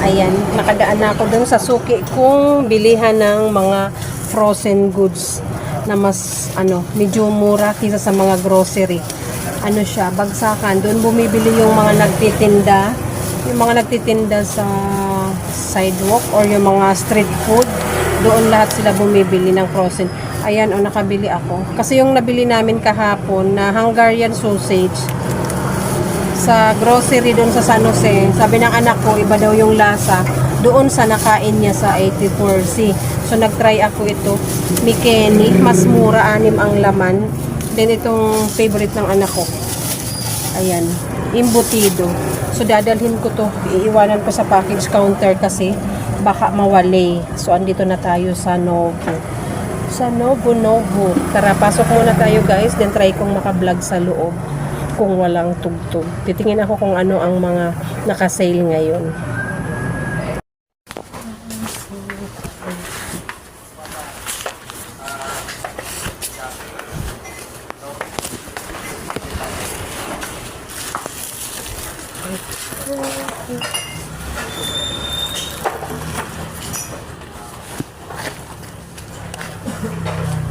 Ayan, nakadaan na ako dun sa suki kung bilihan ng mga frozen goods na mas medyo mura kaysa sa mga grocery. Ano siya, bagsakan. Doon bumibili yung mga nagtitinda sa sidewalk or yung mga street food. Doon lahat sila bumibili ng frozen. Ayan, nakabili ako. Kasi yung nabili namin kahapon na Hungarian sausage sa grocery doon sa San Jose, sabi ng anak ko, iba daw yung lasa doon sa nakain niya sa 84C. So, nagtry ako ito. Mikeni, mas mura, 6 ang laman. Then, itong favorite ng anak ko. Ayan, imbutido. So, dadalhin ko to. Iiwanan ko sa package counter kasi baka mawali. So, andito na tayo sa Novo. Sa Novo. Tara, pasok muna tayo guys. Then, try kong maka-vlog sa loob kung walang tugtog. Titingin ako kung ano ang mga naka-sale ngayon.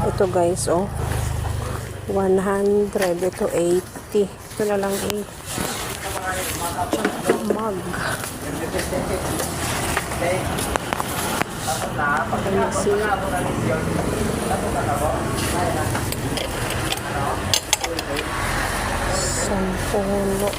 Ito guys, 100, ito 80. Ito na lang 8. Mug. Sampulo.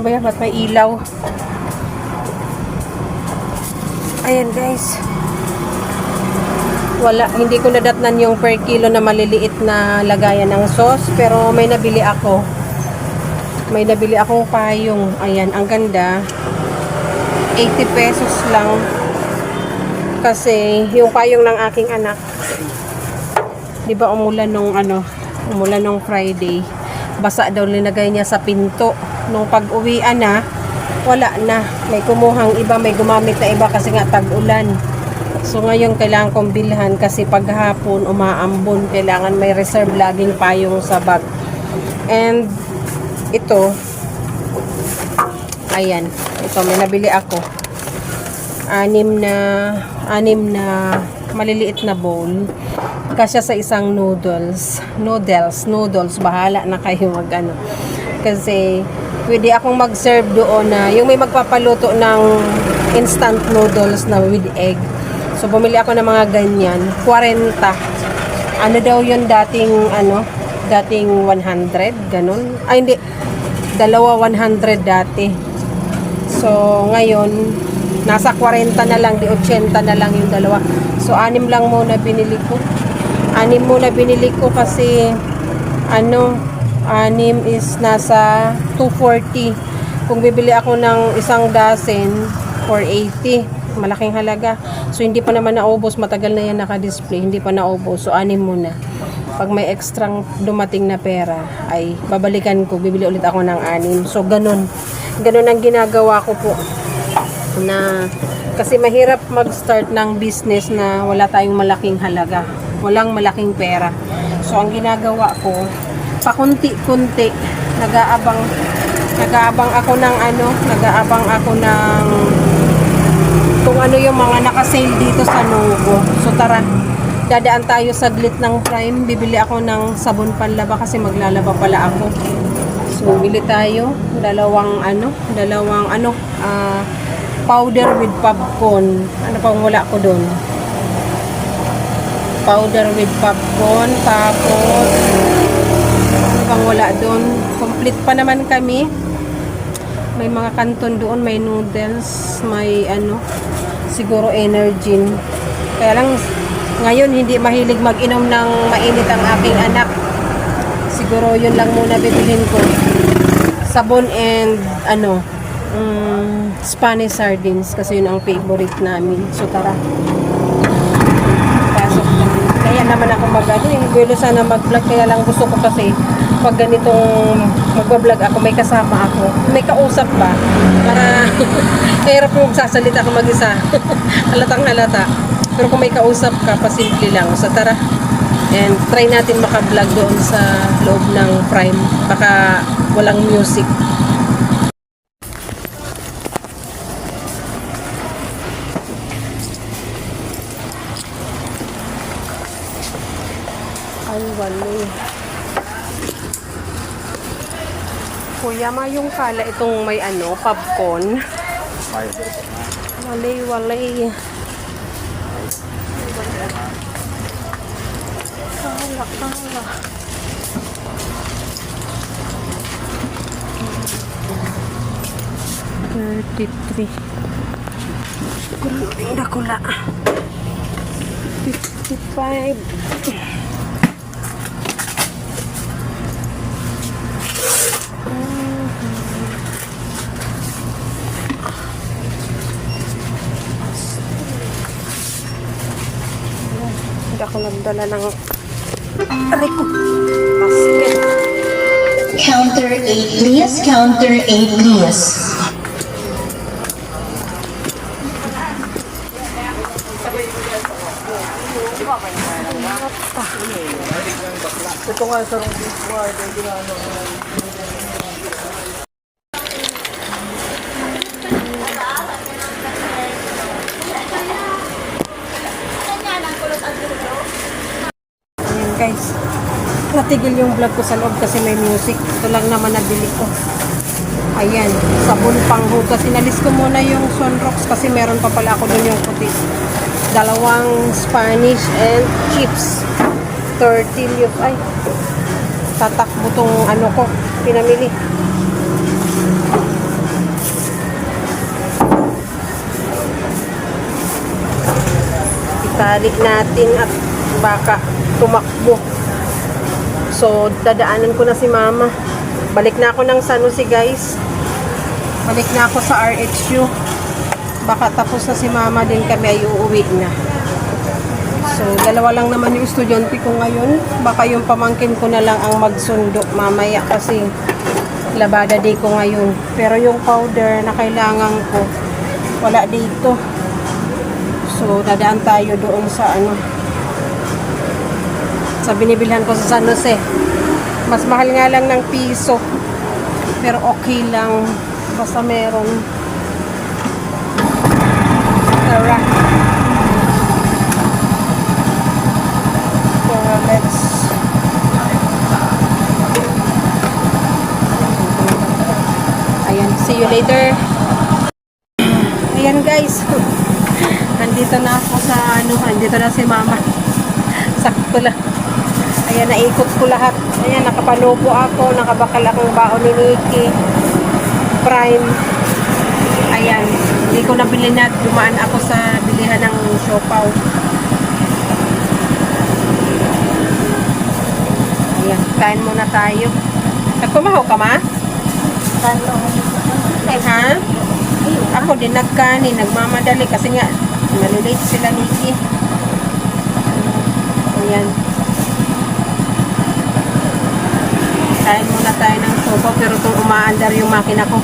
Ano ba yan? Ba't may ilaw? Ayan guys. Wala, hindi ko nadatnan yung per kilo na maliliit na lagayan ng sauce. Pero may nabili ako. May nabili akong payong. Ayan, ang ganda. 80 pesos lang. Kasi yung payong ng aking anak, di ba umulan nung Friday. Basa daw linagay niya sa pinto. Nung pag-uwian na, wala na. May kumuhang iba, may gumamit na iba kasi nga tag-ulan. So ngayon kailangan kong bilhan kasi paghapon umaambon. Kailangan may reserve laging payong sa bag. And ito, ayan. Ito, may nabili ako. 6 na maliliit na bowl. Kasya sa isang noodles. Bahala na kayo Kasi pwede akong mag-serve doon na yung may magpapaluto ng instant noodles na with egg. So bumili ako ng mga ganyan, 40. Ano daw yun dating 100, ganun. Ay hindi, dalawa 100 dati. So ngayon nasa 40 na lang, di 80 na lang yung dalawa. So 6 lang muna binili ko. 6 muna binili ko kasi 6 is nasa 240. Kung bibili ako ng isang dozen, 480. Malaking halaga. So, hindi pa naman naubos. Matagal na yan naka-display. Hindi pa naubos. So, 6 muna. Pag may extrang dumating na pera, ay babalikan ko. Bibili ulit ako ng 6. So, ganun. Ganun ang ginagawa ko po. Kasi mahirap mag-start ng business na wala tayong malaking halaga. Walang malaking pera. So, ang ginagawa ko, pakunti-kunti nag-aabang ako ng kung ano yung mga naka-sale dito sa Novo. So tara, dadaan tayo saglit ng Prime. Bibili ako ng sabon panlaba kasi maglalaba pala ako. So bili tayo dalawang powder with popcorn. Ano pang wala ko doon? Powder with popcorn, tapos pang wala doon. Complete pa naman kami. May mga kanton doon, may noodles, may siguro energy. Kaya lang ngayon hindi mahilig mag-inom ng mainit ang aking anak. Siguro yun lang muna bibilhin ko. Sabon and Spanish sardines kasi yun ang favorite namin. So tara. Pasok na. Kaya naman ako mag-ano, gulo sana mag-vlog, kaya lang gusto ko kasi pag ganitong mag-vlog ako, may kasama ako, may kausap ba? Para kahirap yung sasalita ako mag-isa. Halatang halata. Pero kung may kausap ka, pasimple lang. So tara. And try natin maka-vlog doon sa loob ng Prime. Baka walang music. Ay, walo. Kuya, yung kala itong may ano, popcorn. Walay, walay. Kala, kala. $33. Grabing dakula. $55. Hindi ako nagdala ng aray ko. Basket. Counter 8 please, counter 8 please. Ito nga sa rong discard, ay ginano. Ayan guys, natigil yung vlog ko sa loob kasi may music. Ito lang naman nabili ko. Ayan, sabon panghugas. Sinalis ko muna yung Sunrocks kasi meron pa pala ako dun yung puti. Dalawang Spanish and chips. 30 yun. Ay, tatakbo tong ano ko, pinamili. Italik natin at baka tumakbo. So, dadaanan ko na si mama. Balik na ako ng San Jose, guys. Balik na ako sa RHU. Baka tapos na si mama din, kami ay uuwi na. So, dalawa lang naman yung estudyante ko ngayon. Baka yung pamangkin ko na lang ang magsundo mamaya kasi labada day ko ngayon. Pero yung powder na kailangan ko, wala dito. So, dadaan tayo doon sa ano, sa binibilhan ko sa San Jose. Mas mahal nga lang ng piso. Pero okay lang. Basta meron. Tara. So, let's... Ayan. See you later. Ayan guys. Nandito na ako sa ano. Nandito na si mama. Sakto lang. Ayan, naikot ko lahat. Ayan, nakapanubo ako. Nakabakal akong baon ni Nikki. Prime. Ayan. Hindi ko nabili na. Dumaan ako sa bilihan ng siopaw. Ayan, kain muna tayo. Nagpumahaw ka ma? Ay, ha? Ako din nagkanin. Nagmamadali kasi nga malilate sila Nikki. Ayan. Kain muna tayo ng sopa pero itong umaandar yung makina ko.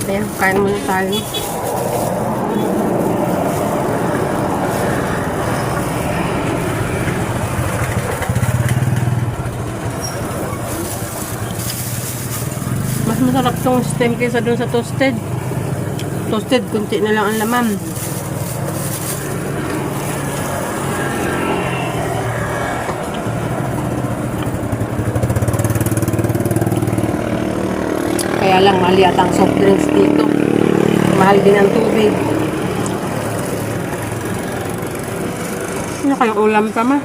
Ayan, kain muna tayo. Mas masarap tong stem kaysa dun sa toasted. Toasted, kunti na lang ang laman. Kaya lang mahal yata ang soft drinks dito. Mahal din ang tubig. Ano kayong ulam ka ma?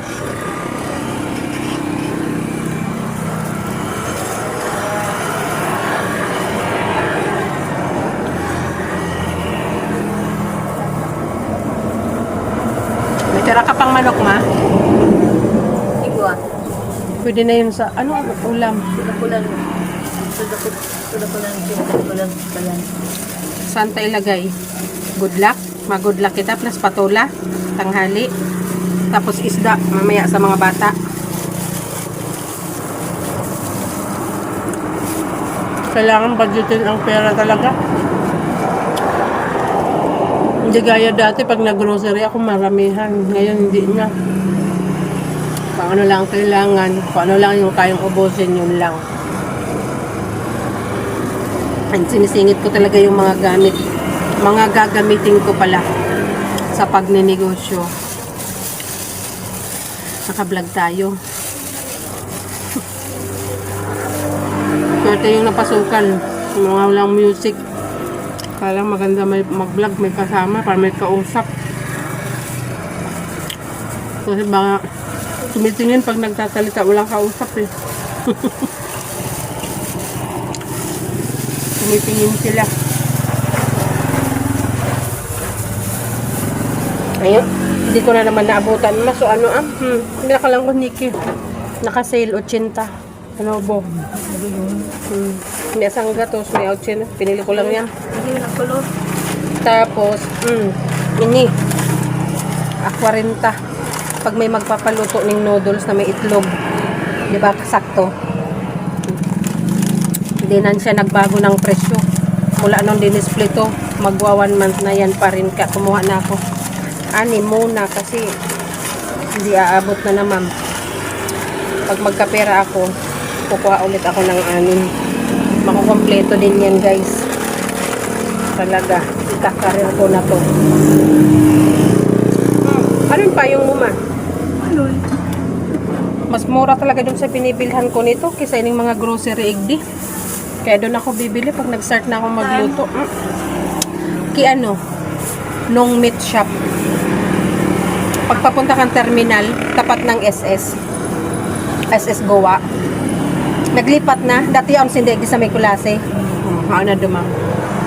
May tira ka pang manok ma? Pwede na yun sa, ano ang ulam? Saan tayo ilagay? Good luck. Mag-good luck kita plus patola. Tanghali. Tapos isda. Mamaya sa mga bata. Kailangan budgetin ang pera talaga. Hindi gaya dati pag nag-grocery ako maramihan. Ngayon hindi na. Kung ano lang kailangan, kung ano lang yung kayang ubusin, yun lang. And sinisingit ko talaga yung mga gamit. Mga gagamitin ko pala sa pagninegosyo. Naka-vlog tayo. Swerte yung napasukan. Mga walang music. Kaya maganda may mag-vlog, may kasama, para may kausap. Kasi baka tumitingin pag nagsasalita, walang kausap eh. Tumitingin sila. Ayun, hindi ko na naman naabutan. So ano pinakalang ko Nikki. Naka-sale 80. Ano bo? May isang gatos, may 80. Pinili ko lang yan. Tapos, ini. 40. Pag may magpapaluto ng noodles na may itlog. Di ba? Sakto. Hindi na siya nagbago ng presyo. Mula nung dinisplay to, magwa 1 month na yan pa rin ka. Kumuha na ako. 6 muna kasi hindi aabot na naman. Pag magkapera ako, kukuha ulit ako ng 6. Makukompleto din yan guys. Talaga, ikakarir ko na to. Anong payong mo ma? Mas mura talaga dun sa pinibilhan ko nito kaysa yung mga grocery egg. Kaya doon ako bibili pag nag-start na akong magluto. Nung meat shop. Pagpapunta kang terminal, tapat ng SS Goa. Naglipat na. Dati ang sindegi sa may kulase. Ano dumang.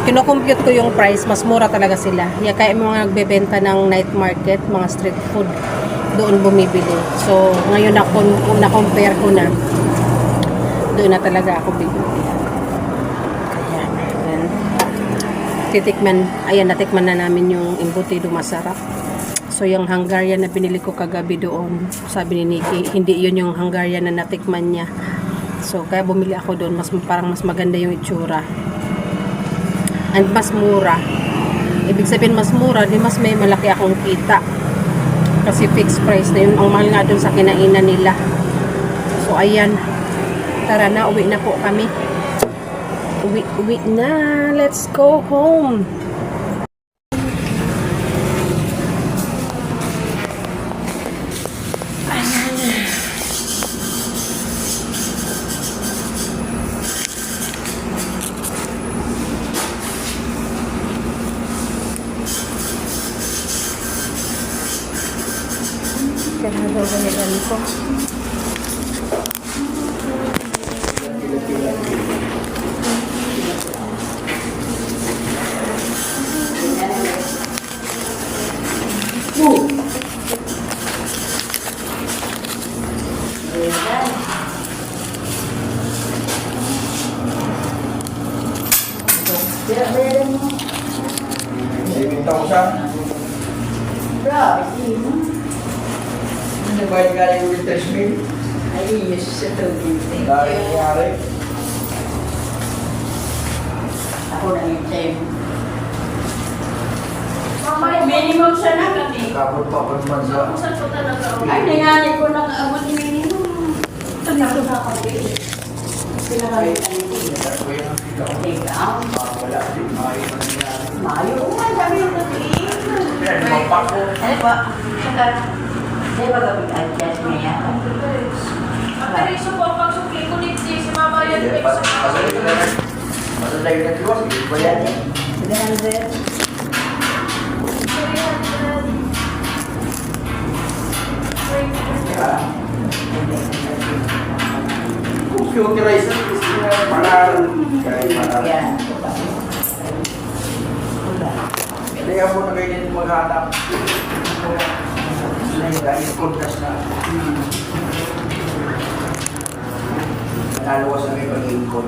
Kino-compute ko yung price, mas mura talaga sila. Kaya mga nagbebenta ng night market, mga street food, doon bumibili. So, ngayon na-compare ko na, doon na talaga ako bibili. Ayan, natikman na namin yung embutido, masarap. So, yung Hungarian na binili ko kagabi doon, sabi ni Nikki, hindi yun yung Hungarian na natikman niya. So, kaya bumili ako doon, parang mas maganda yung itsura. And mas mura. Ibig sabihin mas mura, di mas may malaki akong kita. Kasi fixed price na yun. Ang mahal nga doon sa kinainan nila. So, ayan. Tara na, uwi na po kami. Uwi na. Let's go home. Kaya daw ganyan ko. Ano ba yung galing with the smell? Ay, yes, sa tubig. Thank Dahil you. nangyari. Ako na yung time. Minimum siya na kami. Kapot pa pag mansa. Ay, nangyari ko lang abot ni minimum. Ano na ako din? Pinakalitan ni Tia. Take out. Wala din. Maayo na nangyari. Mayo. Oo, ang dami yung natiin. Yan, mapako. Ano ba? Saka, di ba kapag-adjust niya? Pagkariso po, pagsukli ko dito si Mama yan. Masalay na lang. Masalay na diwas. Hindi ba yan? Ganun din. Computerize na. Pangalan. Kaya pangalan. Yan. Hindi ako na kayo din maghanap. Dahil kontas na. naluwas na may pag-iikot.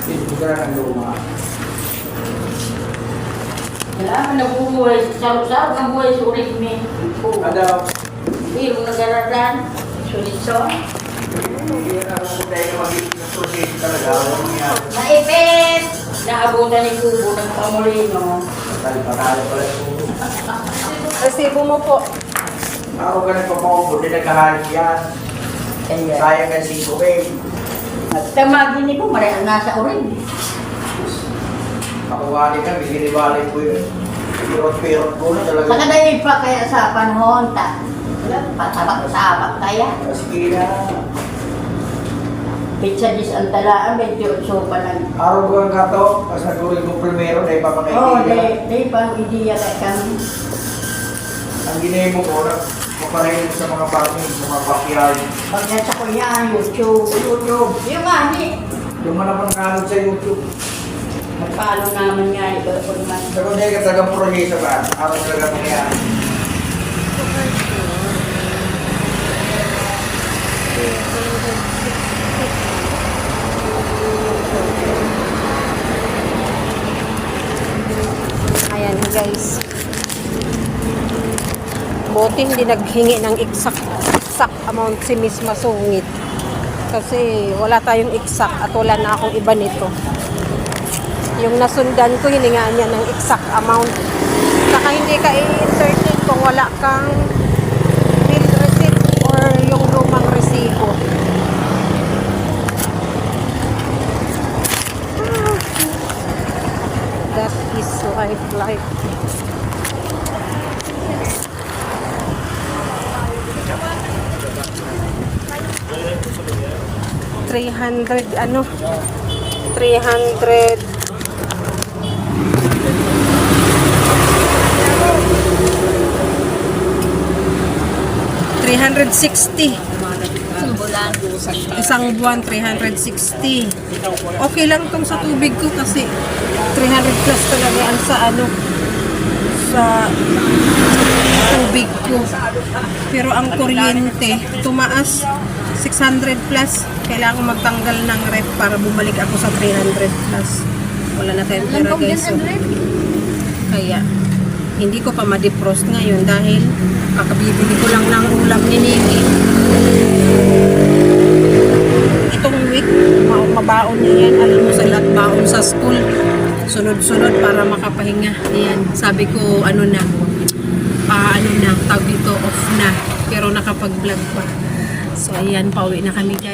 Hindi ka na ng luma. Wala ka nabubuhay sa sarap-sarap ang buhay sa ulit mo. Ano? Hindi mo nagaradan. Sulit-son. Hindi na ako tayo na mag-iikot ng proseso talaga. Ano yan? Naipit! Naabutan ni Kubo ng Pamolino. Patalo pala ito. Resibo mo po. Ako ka nagpapaubo, di nagkahalit yan. Kaya. Sayang ka 5K. At tamagin ni ko, marami nasa ulit. Makuwali ka, binibalik ko yun. Pirot-pirot ko na talaga. Sakadali pa kaya sa panahon, wala pa, sabak-sabak kaya. Sige na. Pizza dis ang talaan, 28 pa lang. Araw ko ang gato, pas nagulog ko primero, dahil Oo, papakaibigan. di pa ideya kay kami. Ang ginay mo ko, maparahin mo sa mga parking, sa mga backyard. Pag nasa ko yan, YouTube. Yung ani, Yung mga napangalog sa YouTube. magpalo naman nga, ikaw ko naman. Pero hindi ka tagang proyesa ba? Araw talaga mangyayari. Ayan guys. Buti hindi naghingi ng exact amount si Miss Masungit. Kasi wala tayong exact at wala na akong iba nito. Yung nasundan ko, hiningaan niya ng exact amount. Saka hindi ka i-certain kung wala kang bill receipt or yung lumang resibo. That is life. 300 ano? 300 360. Isang buwan, 360. Okay lang tong sa tubig ko kasi 300 plus talaga ang sa ano, sa tubig ko. Pero ang kuryente, tumaas 600 plus. Kailangan ko magtanggal ng ref para bumalik ako sa 300 plus. Wala na tayong pera guys. So, kaya, hindi ko pa ma-defrost ngayon dahil kakabibili ko lang ng ulam ni Niki. Itong week, mabaon niya yan. Alam mo sa lahat, baon sa school. Sunod-sunod para makapahinga. Ayan, sabi ko, ano na, tawag dito, off na. Pero nakapag-vlog pa. So, ayan, pauwi na kami guys.